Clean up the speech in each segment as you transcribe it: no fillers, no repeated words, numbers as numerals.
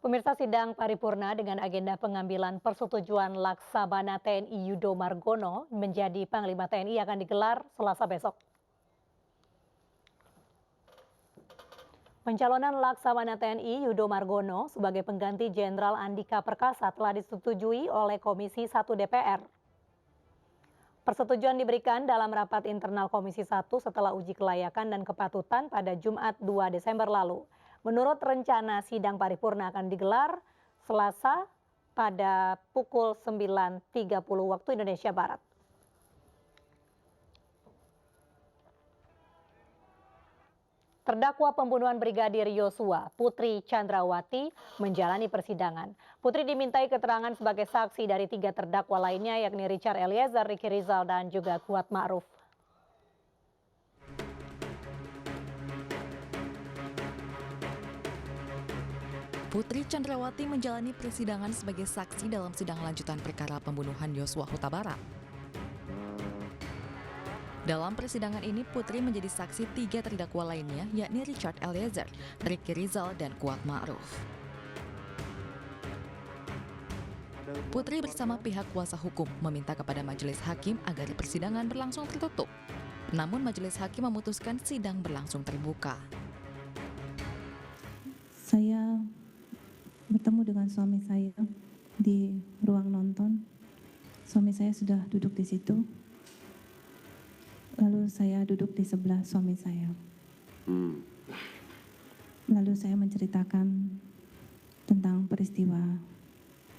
Pemirsa, sidang paripurna dengan agenda pengambilan persetujuan Laksamana TNI Yudo Margono menjadi Panglima TNI akan digelar Selasa besok. Pencalonan Laksamana TNI Yudo Margono sebagai pengganti Jenderal Andika Perkasa telah disetujui oleh Komisi 1 DPR. Persetujuan diberikan dalam rapat internal Komisi 1 setelah uji kelayakan dan kepatutan pada Jumat 2 Desember lalu. Menurut rencana, sidang paripurna akan digelar Selasa pada pukul 9.30 waktu Indonesia Barat. Terdakwa pembunuhan Brigadir Yosua, Putri Chandrawati, menjalani persidangan. Putri dimintai keterangan sebagai saksi dari 3 terdakwa lainnya, yakni Richard Eliezer, Ricky Rizal, dan juga Kuat Ma'ruf. Putri Chandrawati menjalani persidangan sebagai saksi dalam sidang lanjutan perkara pembunuhan Yosua Huta Barat. Dalam persidangan ini, Putri menjadi saksi 3 terdakwa lainnya, yakni Richard Eliezer, Ricky Rizal, dan Kuat Ma'ruf. Putri bersama pihak kuasa hukum meminta kepada majelis hakim agar persidangan berlangsung tertutup. Namun majelis hakim memutuskan sidang berlangsung terbuka. Saya bertemu dengan suami saya di ruang nonton. Suami saya sudah duduk di situ. Lalu saya duduk di sebelah suami saya. Lalu saya menceritakan tentang peristiwa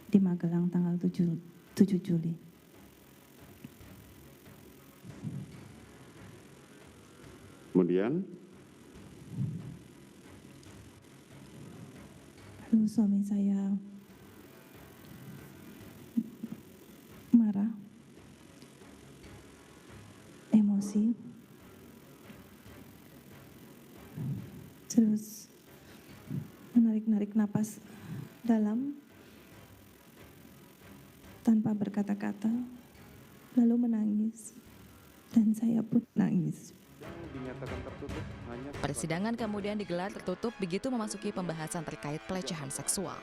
di Magelang tanggal 7 Juli. Kemudian? Lalu suami saya marah, emosi, terus menarik-narik napas dalam tanpa berkata-kata, lalu menangis, dan saya pun nangis. Persidangan kemudian digelar tertutup begitu memasuki pembahasan terkait pelecehan seksual.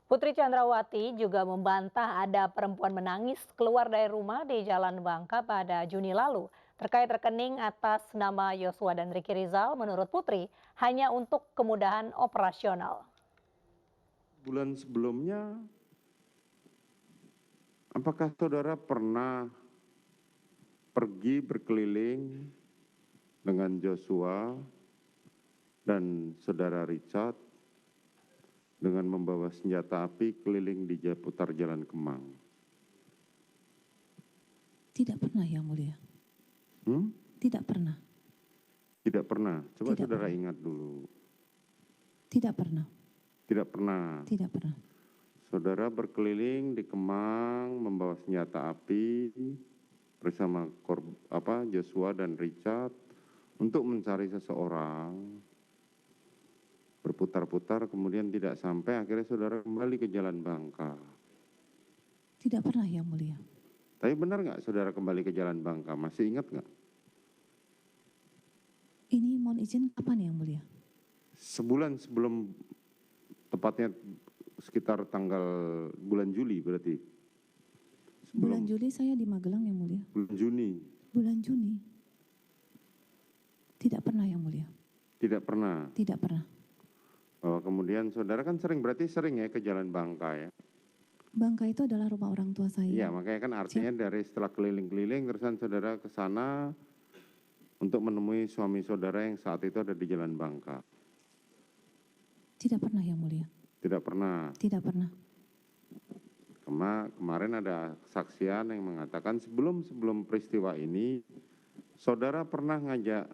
Putri Chandrawati juga membantah ada perempuan menangis keluar dari rumah di Jalan Bangka pada Juni lalu. Terkait rekening atas nama Yosua dan Ricky Rizal, menurut Putri hanya untuk kemudahan operasional. Bulan sebelumnya, apakah saudara pernah pergi berkeliling dengan Joshua dan saudara Richard dengan membawa senjata api keliling di seputar Jalan Kemang? Tidak pernah, Yang Mulia. Tidak pernah. Tidak pernah. Coba Tidak saudara pernah. ingat dulu. Tidak pernah. Tidak pernah. Tidak pernah. Saudara berkeliling di Kemang membawa senjata api bersama Joshua dan Richard untuk mencari seseorang, berputar-putar kemudian tidak sampai, akhirnya saudara kembali ke Jalan Bangka. Tidak pernah, Yang Mulia. Tapi benar nggak saudara kembali ke Jalan Bangka? Masih ingat nggak? Ini mohon izin kapan, Yang Mulia? Sebulan sebelum, tepatnya sekitar tanggal bulan Juli berarti. Bulan Juli saya di Magelang, Yang Mulia. Bulan Juni. Bulan Juni. Tidak pernah, Yang Mulia. Tidak pernah. Tidak pernah. Bahwa kemudian saudara kan berarti sering ya ke Jalan Bangka ya? Bangka itu adalah rumah orang tua saya. Iya, makanya kan artinya dari setelah keliling-keliling terusan saudara ke sana untuk menemui suami saudara yang saat itu ada di Jalan Bangka. Tidak pernah, Yang Mulia. Tidak pernah. Tidak pernah. Kemarin ada kesaksian yang mengatakan sebelum peristiwa ini, saudara pernah ngajak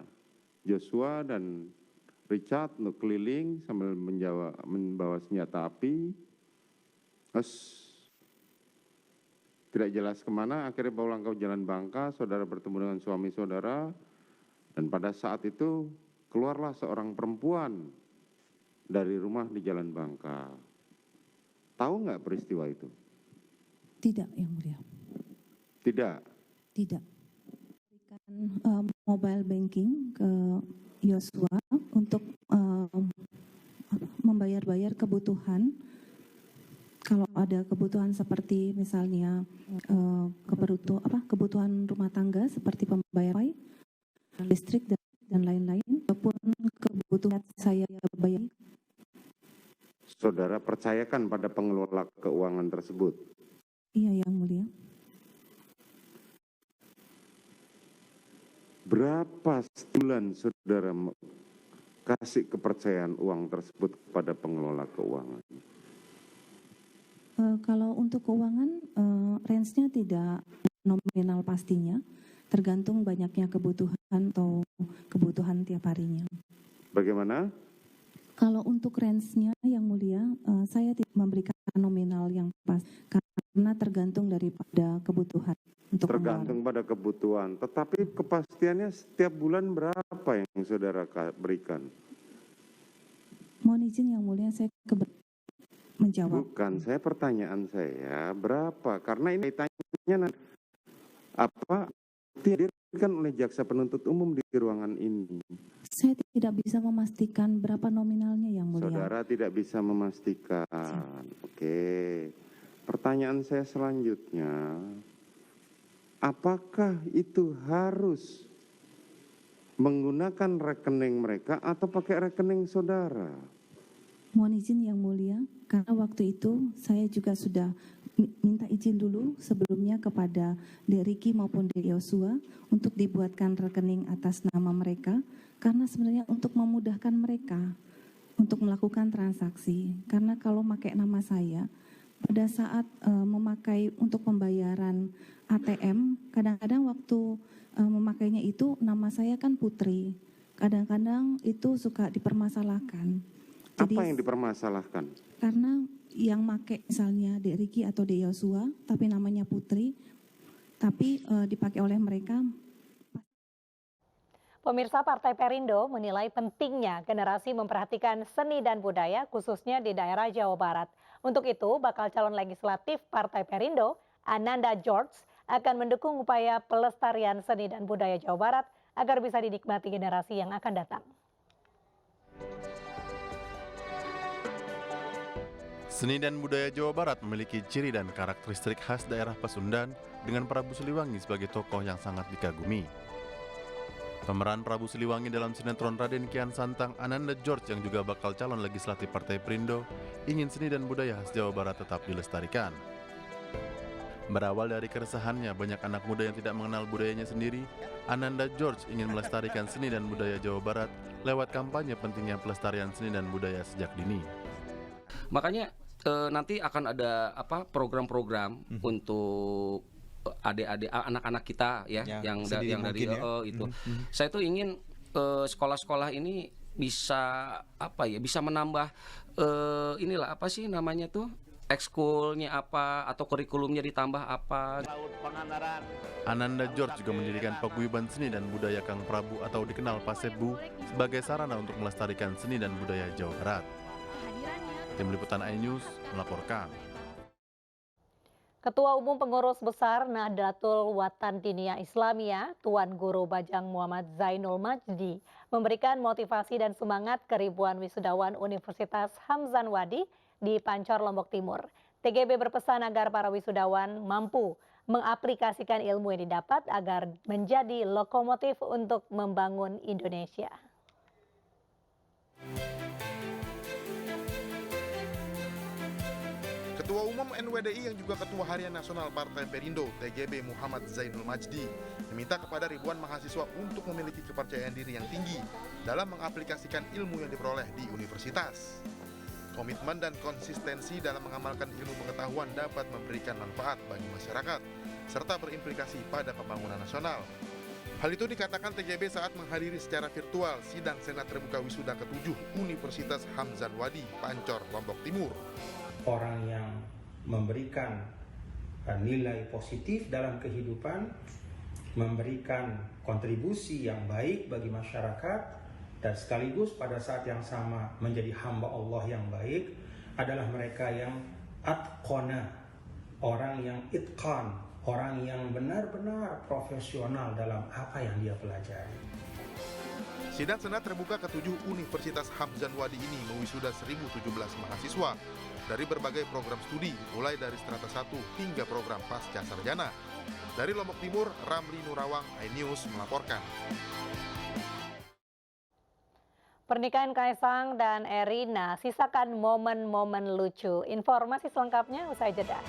Joshua dan Richard untuk keliling sambil membawa senjata api. Terus tidak jelas kemana, akhirnya pulang ke Jalan Bangka, saudara bertemu dengan suami saudara, dan pada saat itu keluarlah seorang perempuan dari rumah di Jalan Bangka. Tahu nggak peristiwa itu? Tidak, Yang Mulia. Tidak. Tidak. Berikan mobile banking ke Yosua untuk membayar kebutuhan. Kalau ada kebutuhan seperti misalnya kebutuhan rumah tangga seperti pembayaran listrik dan lain-lain, ataupun kebutuhan saya bayar. Saudara percayakan pada pengelola keuangan tersebut? Iya, Yang Mulia. Berapa bulan saudara kasih kepercayaan uang tersebut kepada pengelola keuangan? Kalau untuk keuangan, range-nya tidak nominal pastinya, tergantung banyaknya kebutuhan atau kebutuhan tiap harinya. Bagaimana? Kalau untuk range-nya Yang Mulia, saya tidak memberikan nominal yang pas karena tergantung daripada kebutuhan untuk Tergantung pada kebutuhan, tetapi kepastiannya setiap bulan berapa yang saudara berikan? Mohon izin Yang Mulia, saya menjawab. Bukan, pertanyaan saya berapa? Karena ini tanya apa dihadirkan oleh jaksa penuntut umum di ruangan ini. Saya tidak bisa memastikan berapa nominalnya Yang Mulia. Saudara tidak bisa memastikan. Oke. Pertanyaan saya selanjutnya, apakah itu harus menggunakan rekening mereka atau pakai rekening saudara? Mohon izin Yang Mulia, karena waktu itu saya juga sudah minta izin dulu sebelumnya kepada Dek Riki maupun Dek Yosua untuk dibuatkan rekening atas nama mereka, karena sebenarnya untuk memudahkan mereka untuk melakukan transaksi. Karena kalau pakai nama saya, pada saat memakai untuk pembayaran ATM, kadang-kadang waktu memakainya itu nama saya kan Putri. Kadang-kadang itu suka dipermasalahkan. Jadi, apa yang dipermasalahkan? Karena yang make misalnya Dek Riki atau Dek Yosua, tapi namanya Putri, tapi dipakai oleh mereka. Pemirsa, Partai Perindo menilai pentingnya generasi memperhatikan seni dan budaya khususnya di daerah Jawa Barat. Untuk itu, bakal calon legislatif Partai Perindo, Ananda George, akan mendukung upaya pelestarian seni dan budaya Jawa Barat agar bisa dinikmati generasi yang akan datang. Seni dan budaya Jawa Barat memiliki ciri dan karakteristik khas daerah Pasundan dengan Prabu Siliwangi sebagai tokoh yang sangat dikagumi. Pemeran Prabu Siliwangi dalam sinetron Raden Kian Santang, Ananda George yang juga bakal calon legislatif Partai Perindo, ingin seni dan budaya khas Jawa Barat tetap dilestarikan. Berawal dari keresahannya banyak anak muda yang tidak mengenal budayanya sendiri, Ananda George ingin melestarikan seni dan budaya Jawa Barat lewat kampanye pentingnya pelestarian seni dan budaya sejak dini. Makanya nanti akan ada program-program untuk adik-adik anak-anak kita ya yang dari itu. Saya tuh ingin sekolah-sekolah ini bisa bisa menambah ekskulnya apa atau kurikulumnya ditambah apa. Ananda George juga mendirikan paguyuban seni dan budaya Kang Prabu atau dikenal Pasebu sebagai sarana untuk melestarikan seni dan budaya Jawa Barat. Tim Liputan iNews melaporkan. Ketua Umum Pengurus Besar Nahdlatul Watan Diniyah Islamiyah, Tuan Guru Bajang Muhammad Zainul Majdi, memberikan motivasi dan semangat ke ribuan wisudawan Universitas Hamzan Wadi di Pancor, Lombok Timur. TGB berpesan agar para wisudawan mampu mengaplikasikan ilmu yang didapat agar menjadi lokomotif untuk membangun Indonesia. Ketua Umum NWDI yang juga Ketua Harian Nasional Partai Perindo, TGB Muhammad Zainul Majdi, meminta kepada ribuan mahasiswa untuk memiliki kepercayaan diri yang tinggi dalam mengaplikasikan ilmu yang diperoleh di universitas. Komitmen dan konsistensi dalam mengamalkan ilmu pengetahuan dapat memberikan manfaat bagi masyarakat, serta berimplikasi pada pembangunan nasional. Hal itu dikatakan TGB saat menghadiri secara virtual sidang Senat Terbuka Wisuda ke-7 Universitas Hamzan Wadi, Pancor, Lombok Timur. Orang yang memberikan nilai positif dalam kehidupan, memberikan kontribusi yang baik bagi masyarakat, dan sekaligus pada saat yang sama menjadi hamba Allah yang baik adalah mereka yang atqona, orang yang itqan, orang yang benar-benar profesional dalam apa yang dia pelajari. Sidang Senat terbuka ke-7 Universitas Hamzan Wadi ini mewisuda 1.017 mahasiswa dari berbagai program studi, mulai dari strata 1 hingga program pasca sarjana. Dari Lombok Timur, Ramli Nurawang, iNews melaporkan. Pernikahan Kaisang dan Erina sisakan momen-momen lucu. Informasi selengkapnya usai jeda.